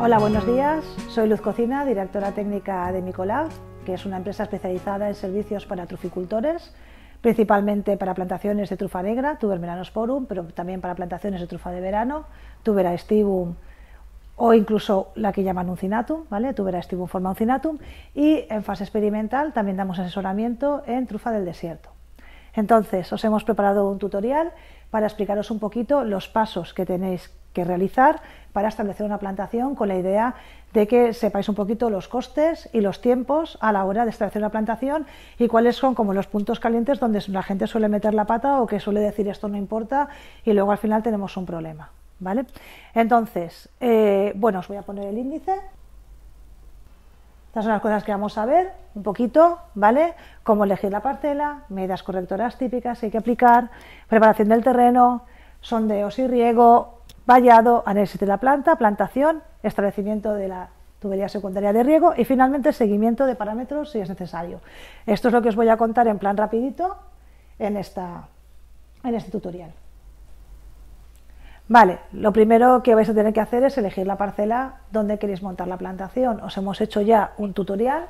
Hola, buenos días. Soy Luz Cocina, directora técnica de Micolab, que es una empresa especializada en servicios para truficultores, principalmente para plantaciones de trufa negra, Tuber melanosporum, pero también para plantaciones de trufa de verano, Tuber aestivum o incluso la que llaman uncinatum, ¿vale? Tuber aestivum forma uncinatum, y en fase experimental también damos asesoramiento en trufa del desierto. Entonces, os hemos preparado un tutorial para explicaros un poquito los pasos que tenéis que realizar para establecer una plantación, con la idea de que sepáis un poquito los costes y los tiempos a la hora de establecer una plantación y cuáles son como los puntos calientes donde la gente suele meter la pata o que suele decir esto no importa y luego al final tenemos un problema, ¿vale? Entonces, bueno, os voy a poner el índice. Estas son las cosas que vamos a ver un poquito, ¿vale? Cómo elegir la parcela, medidas correctoras típicas que hay que aplicar, preparación del terreno, sondeos y riego, vallado, análisis de la planta, plantación, establecimiento de la tubería secundaria de riego y finalmente seguimiento de parámetros si es necesario. Esto es lo que os voy a contar en plan rapidito en este tutorial. Vale, lo primero que vais a tener que hacer es elegir la parcela donde queréis montar la plantación. Os hemos hecho ya un tutorial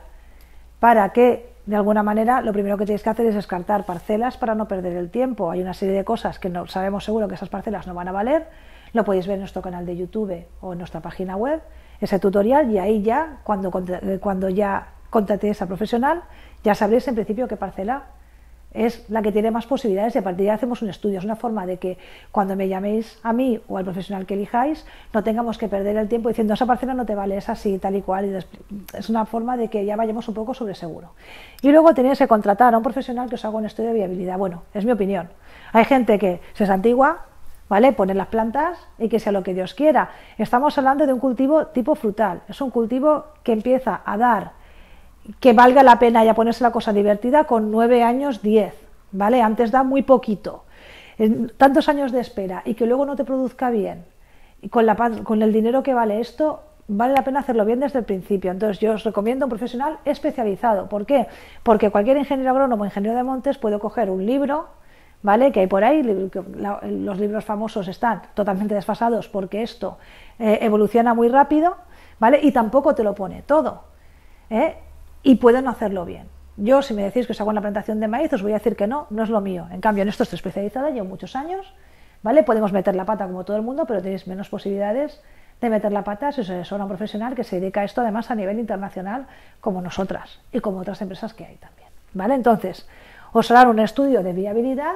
para que, de alguna manera, lo primero que tenéis que hacer es descartar parcelas para no perder el tiempo. Hay una serie de cosas que no sabemos seguro que esas parcelas no van a valer. Lo podéis ver en nuestro canal de YouTube o en nuestra página web, ese tutorial, y ahí ya, cuando ya contratéis a profesional, ya sabréis en principio qué parcela es la que tiene más posibilidades y a partir de ahí hacemos un estudio. Es una forma de que cuando me llaméis a mí o al profesional que elijáis no tengamos que perder el tiempo diciendo esa parcela no te vale, es así, tal y cual. Es una forma de que ya vayamos un poco sobre seguro. Y luego tenéis que contratar a un profesional que os haga un estudio de viabilidad. Bueno, es mi opinión. Hay gente que se santigua, ¿vale? Poner las plantas y que sea lo que Dios quiera. Estamos hablando de un cultivo tipo frutal. Es un cultivo que empieza a dar que valga la pena ya ponerse la cosa divertida con 9 años, 10, ¿vale? Antes da muy poquito. Tantos años de espera y que luego no te produzca bien, y con el dinero que vale esto, vale la pena hacerlo bien desde el principio. Entonces yo os recomiendo un profesional especializado. ¿Por qué? Porque cualquier ingeniero agrónomo o ingeniero de montes puede coger un libro, ¿vale? Que hay por ahí, los libros famosos están totalmente desfasados porque esto evoluciona muy rápido, ¿vale? Y tampoco te lo pone todo, y pueden hacerlo bien. Yo, si me decís que os hago una plantación de maíz, os voy a decir que no, no es lo mío. En cambio, en esto estoy especializada, llevo muchos años, ¿vale? Podemos meter la pata como todo el mundo, pero tenéis menos posibilidades de meter la pata si os asesora un profesional que se dedica a esto, además a nivel internacional, como nosotras y como otras empresas que hay también, ¿vale? Entonces, os harán un estudio de viabilidad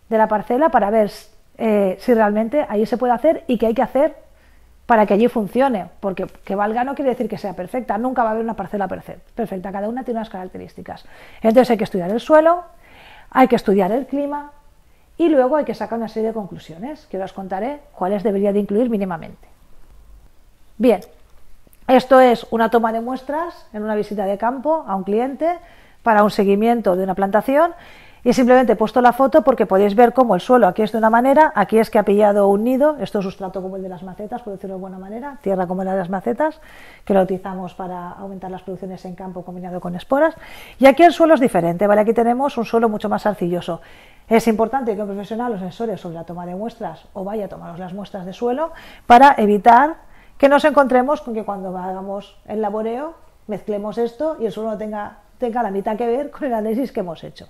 de la parcela para ver si realmente ahí se puede hacer y qué hay que hacer para que allí funcione, porque que valga no quiere decir que sea perfecta, nunca va a haber una parcela perfecta, cada una tiene unas características. Entonces hay que estudiar el suelo, hay que estudiar el clima y luego hay que sacar una serie de conclusiones, que os contaré cuáles debería de incluir mínimamente. Bien, esto es una toma de muestras en una visita de campo a un cliente para un seguimiento de una plantación. Y simplemente he puesto la foto porque podéis ver cómo el suelo aquí es de una manera, aquí es que ha pillado un nido, esto es sustrato como el de las macetas, por decirlo de buena manera, tierra como la de las macetas, que lo utilizamos para aumentar las producciones en campo combinado con esporas, y aquí el suelo es diferente, ¿vale? Aquí tenemos un suelo mucho más arcilloso. Es importante que un profesional os asesore sobre la toma de muestras o vaya a tomaros las muestras de suelo para evitar que nos encontremos con que cuando hagamos el laboreo mezclemos esto y el suelo no tenga la mitad que ver con el análisis que hemos hecho.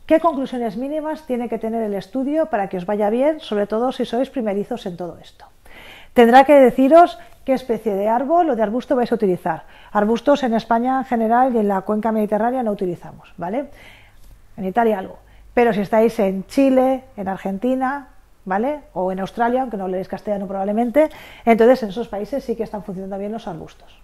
¿Qué conclusiones mínimas tiene que tener el estudio para que os vaya bien, sobre todo si sois primerizos en todo esto? Tendrá que deciros qué especie de árbol o de arbusto vais a utilizar. Arbustos en España en general y en la cuenca mediterránea no utilizamos, ¿vale? En Italia algo. Pero si estáis en Chile, en Argentina, ¿vale? O en Australia, aunque no leéis castellano probablemente, entonces en esos países sí que están funcionando bien los arbustos.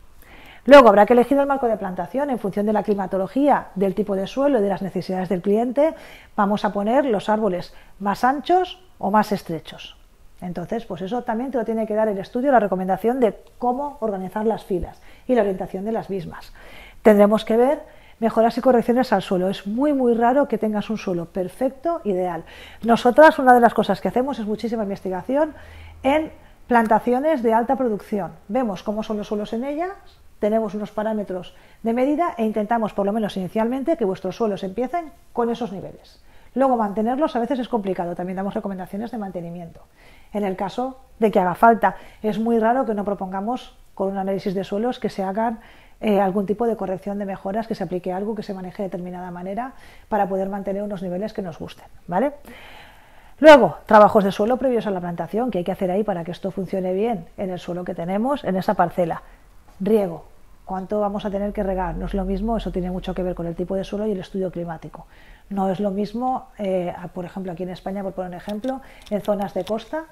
Luego habrá que elegir el marco de plantación en función de la climatología, del tipo de suelo y de las necesidades del cliente. Vamos a poner los árboles más anchos o más estrechos. Entonces, pues eso también te lo tiene que dar el estudio, la recomendación de cómo organizar las filas y la orientación de las mismas. Tendremos que ver mejoras y correcciones al suelo. Es muy raro que tengas un suelo perfecto, ideal. Nosotras, una de las cosas que hacemos es muchísima investigación en plantaciones de alta producción. Vemos cómo son los suelos en ellas, tenemos unos parámetros de medida e intentamos, por lo menos inicialmente, que vuestros suelos empiecen con esos niveles. Luego mantenerlos a veces es complicado, también damos recomendaciones de mantenimiento. en el caso de que haga falta. Es muy raro que no propongamos con un análisis de suelos que se hagan algún tipo de corrección de mejoras, que se aplique algo, que se maneje de determinada manera para poder mantener unos niveles que nos gusten, ¿vale? Luego, trabajos de suelo previos a la plantación, que hay que hacer ahí para que esto funcione bien en el suelo que tenemos, en esa parcela. Riego, ¿cuánto vamos a tener que regar? No es lo mismo, eso tiene mucho que ver con el tipo de suelo y el estudio climático. No es lo mismo, por ejemplo, aquí en España, por poner un ejemplo, en zonas de costa,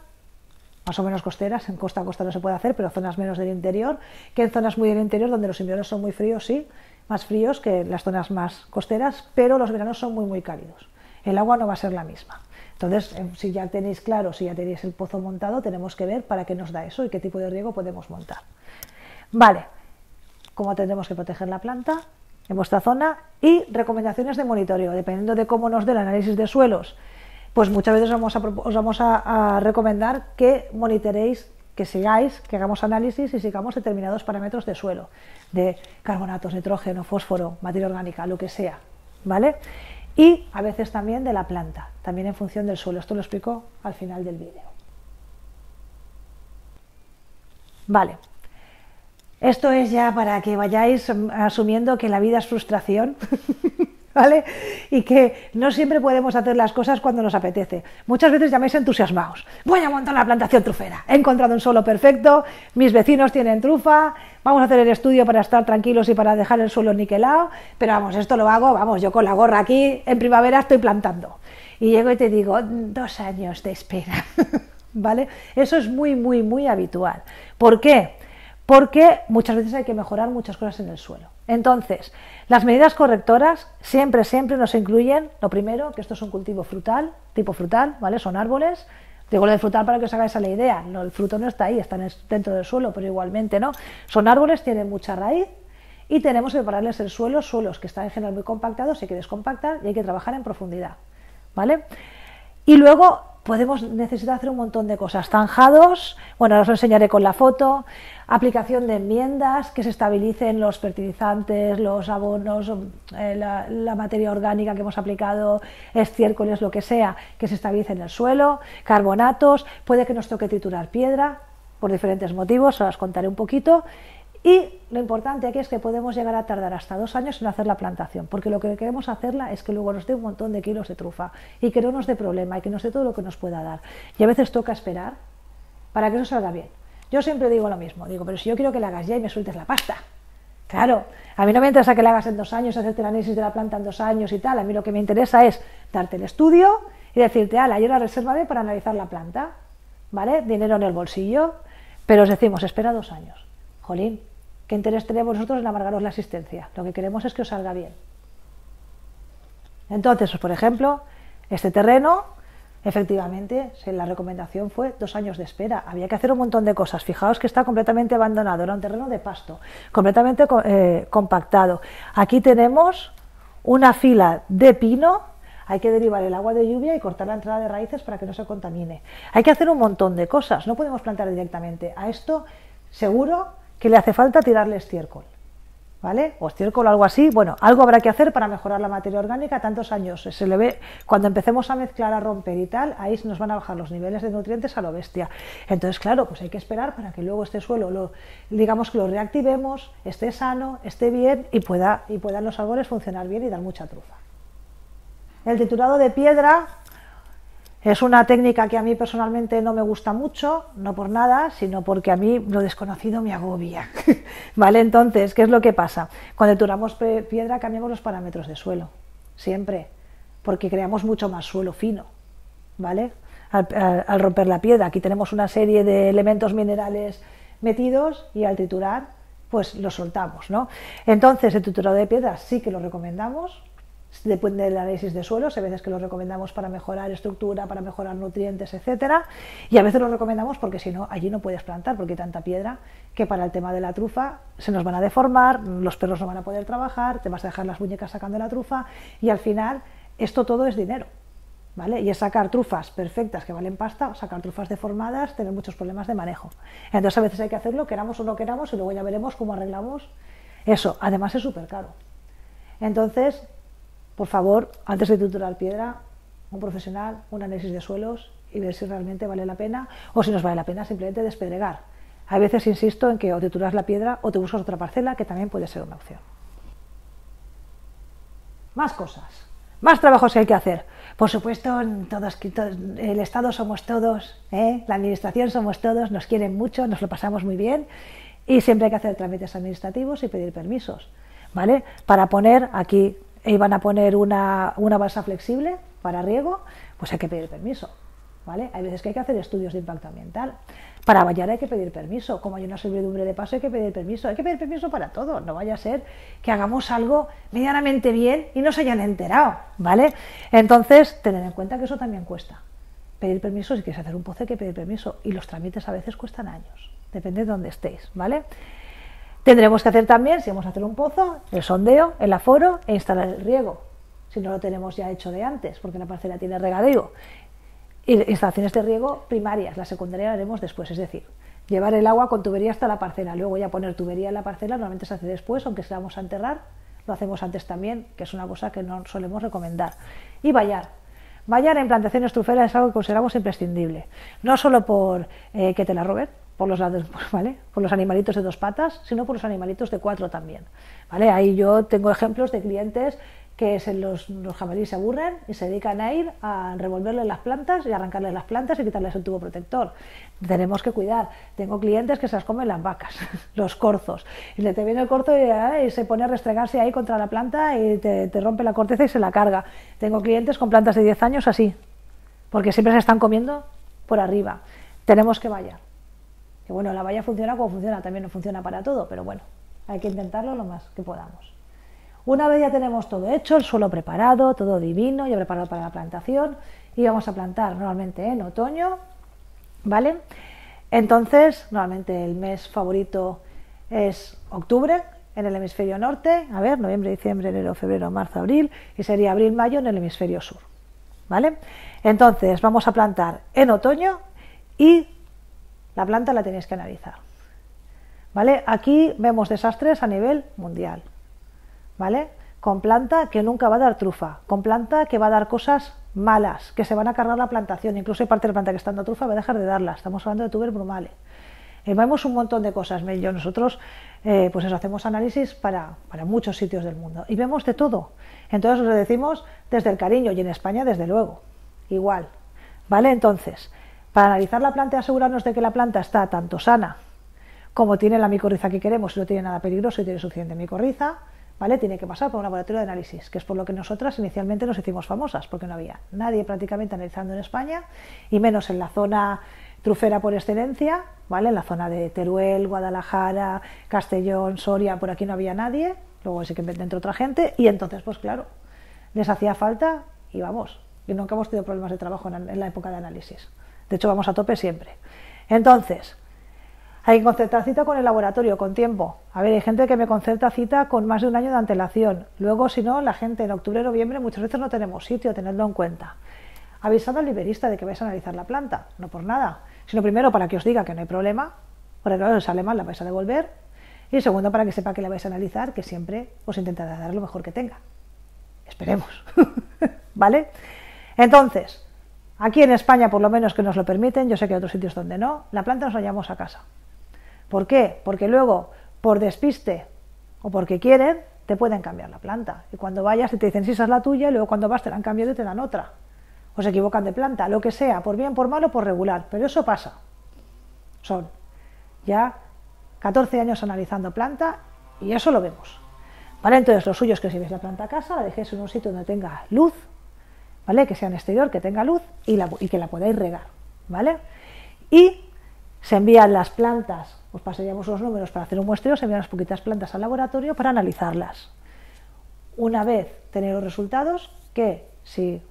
más o menos costeras, en costa a costa no se puede hacer, pero zonas menos del interior, que en zonas muy del interior donde los inviernos son muy fríos, sí, más fríos que las zonas más costeras, pero los veranos son muy cálidos. El agua no va a ser la misma. Entonces, si ya tenéis claro, si ya tenéis el pozo montado, tenemos que ver para qué nos da eso y qué tipo de riego podemos montar. Vale, cómo tendremos que proteger la planta en vuestra zona y recomendaciones de monitoreo, dependiendo de cómo nos dé el análisis de suelos. Pues muchas veces os vamos a recomendar que monitoreéis, que sigáis, que hagamos análisis y sigamos determinados parámetros de suelo, de carbonatos, nitrógeno, fósforo, materia orgánica, lo que sea, ¿vale? Y a veces también de la planta, también en función del suelo. Esto lo explico al final del vídeo. Vale. Esto es ya para que vayáis asumiendo que la vida es frustración, ¿vale? Y que no siempre podemos hacer las cosas cuando nos apetece. Muchas veces llamáis entusiasmados. Voy a montar una plantación trufera. He encontrado un suelo perfecto, mis vecinos tienen trufa, vamos a hacer el estudio para estar tranquilos y para dejar el suelo niquelado, pero vamos, esto lo hago, vamos, yo con la gorra aquí, en primavera estoy plantando. Y llego y te digo, 2 años de espera, ¿vale? Eso es muy habitual. ¿Por qué? Porque muchas veces hay que mejorar muchas cosas en el suelo. Entonces, las medidas correctoras siempre nos incluyen, lo primero, que esto es un cultivo frutal, tipo frutal, ¿vale? Son árboles. Digo lo de frutal para que os hagáis a la idea, no, el fruto no está ahí, está dentro del suelo, pero igualmente, ¿no? Son árboles, tienen mucha raíz y tenemos que prepararles el suelo, suelos que están en general muy compactados, hay que descompactar y hay que trabajar en profundidad, ¿vale? Y luego podemos necesitar hacer un montón de cosas, zanjados, bueno, ahora os enseñaré con la foto, aplicación de enmiendas, que se estabilicen los fertilizantes, los abonos, la materia orgánica que hemos aplicado, estiércoles, lo que sea, que se estabilice en el suelo, carbonatos, puede que nos toque triturar piedra, por diferentes motivos, os contaré un poquito. Y lo importante aquí es que podemos llegar a tardar hasta 2 años en hacer la plantación, porque lo que queremos hacerla es que luego nos dé un montón de kilos de trufa y que no nos dé problema y que nos dé todo lo que nos pueda dar. Y a veces toca esperar para que eso salga bien. Yo siempre digo lo mismo, digo, pero si yo quiero que la hagas ya y me sueltes la pasta. Claro, a mí no me interesa que la hagas en 2 años, hacerte el análisis de la planta en 2 años y tal, a mí lo que me interesa es darte el estudio y decirte, ala, y ahora resérvame para analizar la planta, ¿vale? Dinero en el bolsillo, pero os decimos, espera 2 años. Jolín, ¿qué interés tenemos nosotros en amargaros la asistencia? Lo que queremos es que os salga bien. Entonces, por ejemplo, este terreno, efectivamente, la recomendación fue 2 años de espera. Había que hacer un montón de cosas. Fijaos que está completamente abandonado, era un terreno de pasto, completamente compactado. Aquí tenemos una fila de pino, hay que derivar el agua de lluvia y cortar la entrada de raíces para que no se contamine. Hay que hacer un montón de cosas, no podemos plantar directamente. A esto, seguro que le hace falta tirarle estiércol, ¿vale? O estiércol o algo así. Bueno, algo habrá que hacer para mejorar la materia orgánica. Tantos años se le ve, cuando empecemos a mezclar, a romper y tal, ahí nos van a bajar los niveles de nutrientes a lo bestia. Entonces, claro, pues hay que esperar para que luego este suelo, digamos que lo reactivemos, esté sano, esté bien y puedan los árboles funcionar bien y dar mucha trufa. El triturado de piedra es una técnica que a mí personalmente no me gusta mucho, no por nada, sino porque a mí lo desconocido me agobia. ¿Vale? Entonces, ¿qué es lo que pasa? Cuando trituramos piedra cambiamos los parámetros de suelo, siempre, porque creamos mucho más suelo fino, ¿vale? Al romper la piedra, aquí tenemos una serie de elementos minerales metidos y al triturar, pues los soltamos, ¿no? Entonces, el triturado de piedra sí que lo recomendamos. Depende del análisis de suelos, hay veces que lo recomendamos para mejorar estructura, para mejorar nutrientes, etcétera, y a veces lo recomendamos porque si no, allí no puedes plantar porque hay tanta piedra que para el tema de la trufa se nos van a deformar, los perros no van a poder trabajar, te vas a dejar las muñecas sacando la trufa y al final esto todo es dinero, ¿vale? Y es sacar trufas perfectas que valen pasta o sacar trufas deformadas, tener muchos problemas de manejo. Entonces a veces hay que hacerlo, queramos o no queramos, y luego ya veremos cómo arreglamos eso. Además es súper caro. Entonces, por favor, antes de triturar piedra, un profesional, un análisis de suelos y ver si realmente vale la pena o si nos vale la pena simplemente despedregar. A veces insisto en que o te turas la piedra o te buscas otra parcela, que también puede ser una opción. Más cosas, más trabajos que hay que hacer. Por supuesto, el Estado somos todos, la Administración somos todos, nos quieren mucho, nos lo pasamos muy bien y siempre hay que hacer trámites administrativos y pedir permisos, ¿vale? Para poner aquí, iban a poner una balsa flexible para riego, pues hay que pedir permiso, ¿vale? Hay veces que hay que hacer estudios de impacto ambiental. Para vallar hay que pedir permiso, como hay una servidumbre de paso hay que pedir permiso para todo, no vaya a ser que hagamos algo medianamente bien y no se hayan enterado, ¿vale? Entonces, tened en cuenta que eso también cuesta. Pedir permiso, si quieres hacer un pozo hay que pedir permiso y los trámites a veces cuestan años, depende de dónde estéis, ¿vale? Tendremos que hacer también, si vamos a hacer un pozo, el sondeo, el aforo e instalar el riego, si no lo tenemos ya hecho de antes, porque la parcela tiene regadío. Y instalaciones de riego primarias, la secundaria la haremos después, es decir, llevar el agua con tubería hasta la parcela, luego ya poner tubería en la parcela, normalmente se hace después, aunque si la vamos a enterrar, lo hacemos antes también, que es una cosa que no solemos recomendar. Y vallar. Vallar en plantaciones truferas es algo que consideramos imprescindible, no solo por que te la roben, por los, ¿vale? Por los animalitos de 2 patas, sino por los animalitos de 4 también, ¿vale? Ahí yo tengo ejemplos de clientes que los jabalíes se aburren y se dedican a ir a revolverles las plantas y arrancarles las plantas y quitarles el tubo protector. Tenemos que cuidar. Tengo clientes que se las comen las vacas, los corzos, y te viene el corzo y se pone a restregarse ahí contra la planta y te rompe la corteza y se la carga. Tengo clientes con plantas de 10 años así, porque siempre se están comiendo por arriba. Tenemos que vallar. Que bueno, la valla funciona como funciona, también no funciona para todo, pero bueno, hay que intentarlo lo más que podamos. Una vez ya tenemos todo hecho, el suelo preparado, todo divino, ya preparado para la plantación, y vamos a plantar normalmente en otoño, ¿vale? Entonces, normalmente el mes favorito es octubre en el hemisferio norte, a ver, noviembre, diciembre, enero, febrero, marzo, abril, y sería abril, mayo en el hemisferio sur, ¿vale? Entonces, vamos a plantar en otoño y la planta la tenéis que analizar, ¿vale? Aquí vemos desastres a nivel mundial, ¿vale? Con planta que nunca va a dar trufa, con planta que va a dar cosas malas, que se van a cargar la plantación, incluso hay parte de la planta que está dando trufa va a dejar de darla, estamos hablando de tuber brumale. Vemos un montón de cosas, nosotros pues eso, hacemos análisis para muchos sitios del mundo y vemos de todo, entonces os lo decimos desde el cariño y en España desde luego, igual, ¿vale? Entonces, para analizar la planta y asegurarnos de que la planta está tanto sana como tiene la micorriza que queremos y no tiene nada peligroso y tiene suficiente micorriza, ¿vale? Tiene que pasar por un laboratorio de análisis, que es por lo que nosotras inicialmente nos hicimos famosas, porque no había nadie prácticamente analizando en España, y menos en la zona trufera por excelencia, ¿vale? En la zona de Teruel, Guadalajara, Castellón, Soria, por aquí no había nadie, luego sí que dentro otra gente, y entonces, pues claro, les hacía falta, y vamos, y nunca hemos tenido problemas de trabajo en la época de análisis. De hecho, vamos a tope siempre. Entonces, hay que concertar cita con el laboratorio, con tiempo. A ver, hay gente que me concerta cita con más de un año de antelación. Luego, si no, la gente en octubre, noviembre, muchas veces no tenemos sitio, tenedlo en cuenta. Avisad al liberista de que vais a analizar la planta, no por nada, sino primero para que os diga que no hay problema, porque claro, si sale mal la vais a devolver, y segundo para que sepa que la vais a analizar, que siempre os intentará dar lo mejor que tenga. Esperemos, ¿vale? Entonces, aquí en España por lo menos que nos lo permiten, yo sé que hay otros sitios donde no, la planta nos la llevamos a casa. ¿Por qué? Porque luego, por despiste o porque quieren, te pueden cambiar la planta. Y cuando vayas y te dicen, sí, esa es la tuya, y luego cuando vas te la han cambiado y te dan otra. O se equivocan de planta, lo que sea, por bien, por mal o por regular. Pero eso pasa. Son ya 14 años analizando planta y eso lo vemos. ¿Vale? Entonces, lo suyo es que si veis la planta a casa, la dejéis en un sitio donde tenga luz, ¿vale? Que sea en exterior, que tenga luz y que la podáis regar, ¿vale? Y se envían las plantas, os pasaríamos los números para hacer un muestreo, se envían unas poquitas plantas al laboratorio para analizarlas. Una vez tenéis los resultados, que si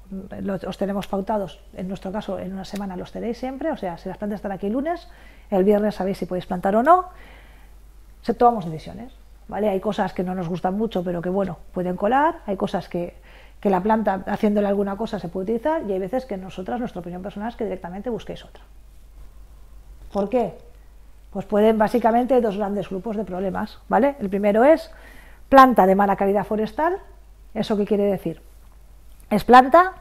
os tenemos pautados, en nuestro caso en una semana los tenéis siempre, o sea, si las plantas están aquí el lunes, el viernes sabéis si podéis plantar o no, tomamos decisiones, ¿vale? Hay cosas que no nos gustan mucho, pero que bueno, pueden colar, hay cosas que la planta haciéndole alguna cosa se puede utilizar y hay veces que nosotras, nuestra opinión personal es que directamente busquéis otra. ¿Por qué? Pues pueden básicamente dos grandes grupos de problemas, ¿vale? El primero es planta de mala calidad forestal. ¿Eso qué quiere decir? Es planta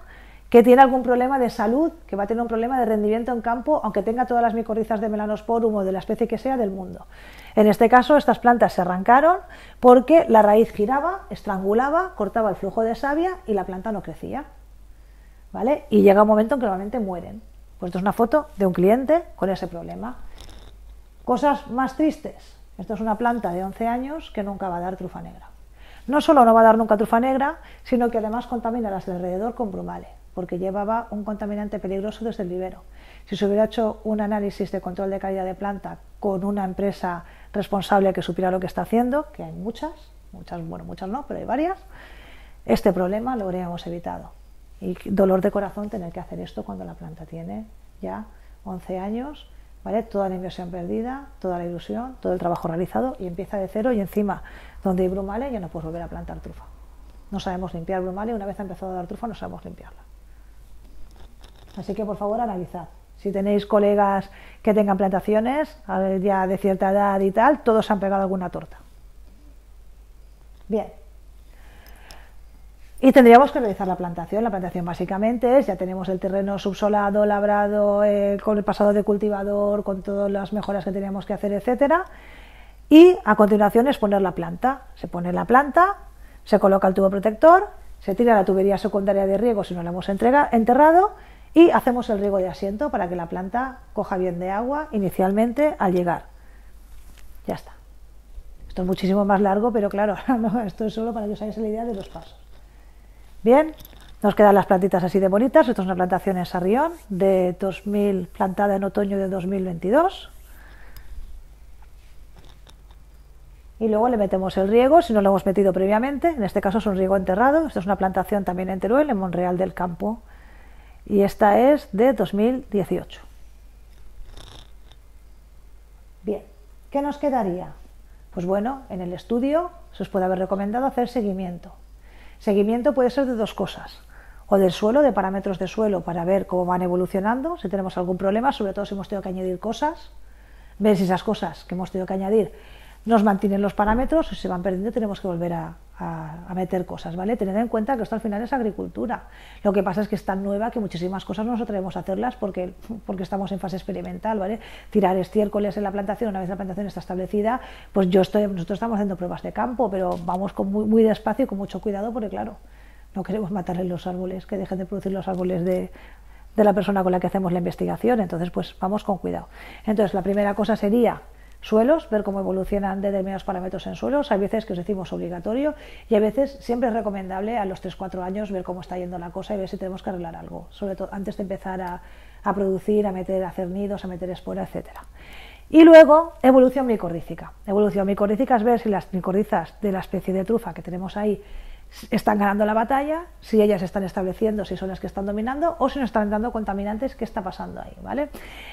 que tiene algún problema de salud, que va a tener un problema de rendimiento en campo, aunque tenga todas las micorrizas de Melanosporum o de la especie que sea del mundo. En este caso, estas plantas se arrancaron porque la raíz giraba, estrangulaba, cortaba el flujo de savia y la planta no crecía, ¿vale? Y llega un momento en que normalmente mueren. Pues esto es una foto de un cliente con ese problema. Cosas más tristes. Esto es una planta de 11 años que nunca va a dar trufa negra. No solo no va a dar nunca trufa negra, sino que además contamina las de alrededor con brumale, porque llevaba un contaminante peligroso desde el vivero. Si se hubiera hecho un análisis de control de calidad de planta con una empresa responsable que supiera lo que está haciendo, que hay muchas, bueno, muchas no, pero hay varias, este problema lo habríamos evitado. Y dolor de corazón tener que hacer esto cuando la planta tiene ya 11 años, ¿vale? Toda la inversión perdida, toda la ilusión, todo el trabajo realizado y empieza de cero y encima donde hay brumale ya no puedes volver a plantar trufa. No sabemos limpiar brumale, una vez ha empezado a dar trufa no sabemos limpiarla. Así que por favor analizad. Si tenéis colegas que tengan plantaciones ya de cierta edad y tal, todos se han pegado alguna torta. Bien. Y tendríamos que realizar la plantación. La plantación básicamente es, ya tenemos el terreno subsolado, labrado, con el pasado de cultivador, con todas las mejoras que teníamos que hacer, etcétera. Y a continuación es poner la planta. Se pone la planta, se coloca el tubo protector, se tira la tubería secundaria de riego si no la hemos enterrado y hacemos el riego de asiento para que la planta coja bien de agua inicialmente al llegar. Ya está. Esto es muchísimo más largo, pero claro, no, esto es solo para que os hagáis la idea de los pasos. Bien, nos quedan las plantitas así de bonitas. Esto es una plantación en Sarrión de 2000, plantada en otoño de 2022. Y luego le metemos el riego, si no lo hemos metido previamente, en este caso es un riego enterrado. Esto es una plantación también en Teruel, en Monreal del Campo, y esta es de 2018. Bien, ¿qué nos quedaría? Pues bueno, en el estudio se os puede haber recomendado hacer seguimiento. Seguimiento puede ser de dos cosas, o del suelo, de parámetros de suelo para ver cómo van evolucionando, si tenemos algún problema, sobre todo si hemos tenido que añadir cosas, ver si esas cosas que hemos tenido que añadir nos mantienen los parámetros, o si se van perdiendo tenemos que volver a meter cosas, ¿vale? Tened en cuenta que esto al final es agricultura. Lo que pasa es que es tan nueva que muchísimas cosas no nos atrevemos a hacerlas porque estamos en fase experimental, ¿vale? Tirar estiércoles en la plantación, una vez la plantación está establecida, pues nosotros estamos haciendo pruebas de campo, pero vamos con muy despacio y con mucho cuidado porque claro, no queremos matarle los árboles, que dejen de producir los árboles de la persona con la que hacemos la investigación, entonces pues vamos con cuidado. Entonces la primera cosa sería suelos, ver cómo evolucionan determinados parámetros en suelos. Hay veces que os decimos obligatorio y a veces siempre es recomendable a los 3-4 años ver cómo está yendo la cosa y ver si tenemos que arreglar algo, sobre todo antes de empezar a producir, a hacer nidos, a meter espora, etcétera. Y luego evolución micorrícica. Evolución micorrícica es ver si las micorrizas de la especie de trufa que tenemos ahí están ganando la batalla, si ellas están estableciendo, si son las que están dominando o si nos están dando contaminantes, qué está pasando ahí, ¿vale?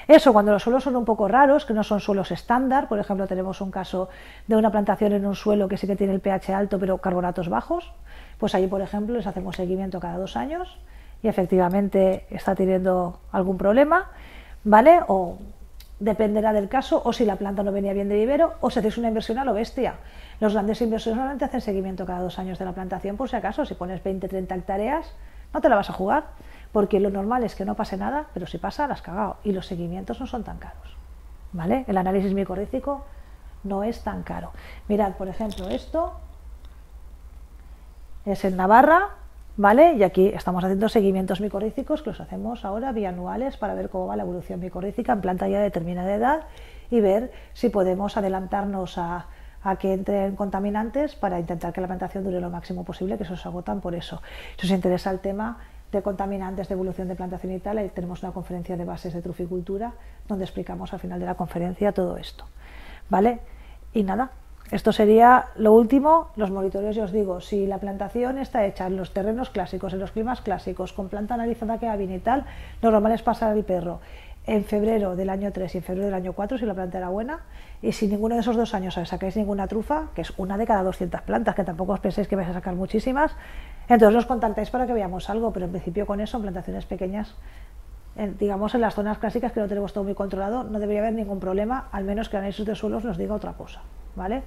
Eso cuando los suelos son un poco raros, que no son suelos estándar, por ejemplo tenemos un caso de una plantación en un suelo que sí que tiene el pH alto pero carbonatos bajos, pues ahí por ejemplo les hacemos seguimiento cada 2 años y efectivamente está teniendo algún problema, ¿vale? O dependerá del caso, o si la planta no venía bien de vivero, o si hacéis una inversión a lo bestia. Los grandes inversores normalmente hacen seguimiento cada 2 años de la plantación, por si acaso, si pones 20-30 hectáreas, no te la vas a jugar, porque lo normal es que no pase nada, pero si pasa, la has cagado, y los seguimientos no son tan caros, ¿vale? El análisis micorrícico no es tan caro. Mirad, por ejemplo, esto es en Navarra, ¿vale? Y aquí estamos haciendo seguimientos micorrícicos que los hacemos ahora bianuales para ver cómo va la evolución micorrícica en planta ya de determinada edad y ver si podemos adelantarnos a que entren contaminantes para intentar que la plantación dure lo máximo posible, que se os agotan por eso. Si os interesa el tema de contaminantes, de evolución de plantación y tal, ahí tenemos una conferencia de bases de truficultura donde explicamos al final de la conferencia todo esto, ¿vale? Y nada. Esto sería lo último, los monitoreos. Yo os digo, si la plantación está hecha en los terrenos clásicos, en los climas clásicos, con planta analizada que va bien y tal, lo normal es pasar el perro en febrero del año 3 y en febrero del año 4 si la planta era buena, y si ninguno de esos 2 años sacáis ninguna trufa, que es una de cada 200 plantas, que tampoco os penséis que vais a sacar muchísimas, entonces nos contactáis para que veamos algo, pero en principio con eso, en plantaciones pequeñas, digamos en las zonas clásicas que no tenemos todo muy controlado, no debería haber ningún problema, al menos que el análisis de suelos nos diga otra cosa, ¿vale?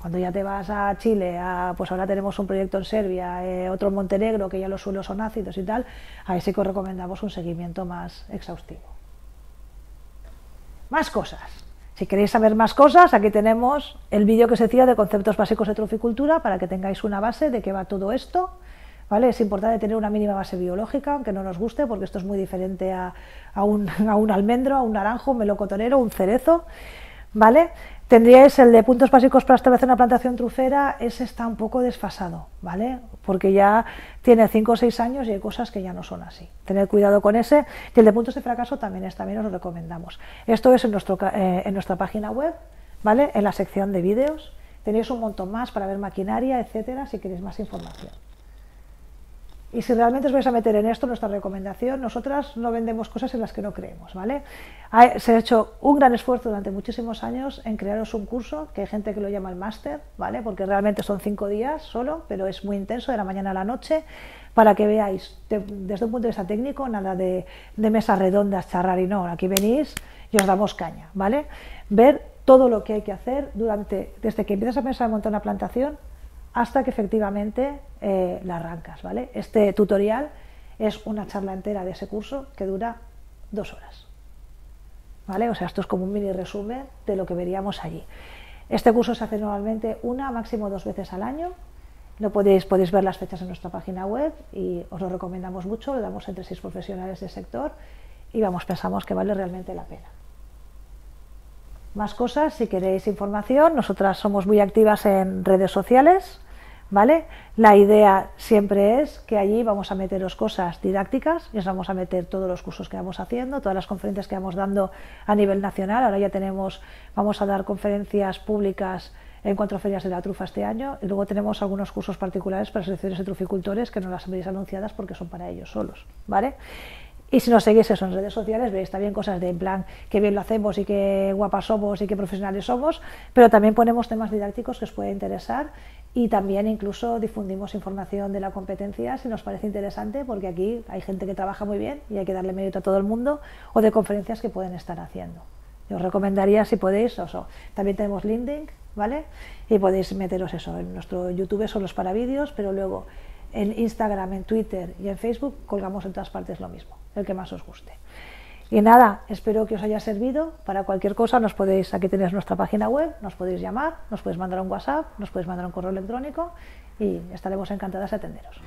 Cuando ya te vas a Chile, pues ahora tenemos un proyecto en Serbia, otro en Montenegro, que ya los suelos son ácidos y tal, ahí sí que os recomendamos un seguimiento más exhaustivo. Más cosas. Si queréis saber más cosas, aquí tenemos el vídeo que se decía de conceptos básicos de truficultura para que tengáis una base de qué va todo esto. ¿Vale? Es importante tener una mínima base biológica, aunque no nos guste, porque esto es muy diferente a un almendro, a un naranjo, un melocotonero, un cerezo. ¿Vale? Tendríais el de puntos básicos para establecer una plantación trufera, ese está un poco desfasado, ¿vale? Porque ya tiene 5 o 6 años y hay cosas que ya no son así. Tened cuidado con ese. Y el de puntos de fracaso también os lo recomendamos. Esto es en nuestra página web, ¿vale? En la sección de vídeos. Tenéis un montón más para ver maquinaria, etcétera, si queréis más información. Y si realmente os vais a meter en esto, nuestra recomendación, nosotras no vendemos cosas en las que no creemos, ¿vale? Se ha hecho un gran esfuerzo durante muchísimos años en crearos un curso, que hay gente que lo llama el máster, ¿vale? Porque realmente son 5 días solo, pero es muy intenso, de la mañana a la noche, para que veáis desde un punto de vista técnico, nada de mesas redondas, charrar y no, aquí venís y os damos caña, ¿vale? Ver todo lo que hay que hacer desde que empiezas a pensar en montar una plantación hasta que efectivamente la arrancas, ¿vale? Este tutorial es una charla entera de ese curso que dura 2 horas, ¿vale? O sea, esto es como un mini resumen de lo que veríamos allí. Este curso se hace normalmente máximo 2 veces al año. Podéis ver las fechas en nuestra página web y os lo recomendamos mucho, lo damos entre 6 profesionales del sector y pensamos que vale realmente la pena. Más cosas, si queréis información, nosotras somos muy activas en redes sociales, ¿vale? La idea siempre es que allí vamos a meteros cosas didácticas y os vamos a meter todos los cursos que vamos haciendo, todas las conferencias que vamos dando a nivel nacional. Ahora ya vamos a dar conferencias públicas en 4 ferias de la trufa este año y luego tenemos algunos cursos particulares para asociaciones de truficultores que no las veréis anunciadas porque son para ellos solos, ¿vale? Y si nos seguís eso en redes sociales, veréis también cosas de en plan qué bien lo hacemos y qué guapas somos y qué profesionales somos, pero también ponemos temas didácticos que os puede interesar y también incluso difundimos información de la competencia si nos parece interesante, porque aquí hay gente que trabaja muy bien y hay que darle mérito a todo el mundo, o de conferencias que pueden estar haciendo. Yo os recomendaría, si podéis, también tenemos LinkedIn, ¿vale? Y podéis meteros eso, en nuestro YouTube son los para vídeos, pero luego en Instagram, en Twitter y en Facebook colgamos en todas partes lo mismo, el que más os guste. Y nada, espero que os haya servido. Para cualquier cosa aquí tenéis nuestra página web, nos podéis llamar, nos podéis mandar un WhatsApp, nos podéis mandar un correo electrónico y estaremos encantadas de atenderos.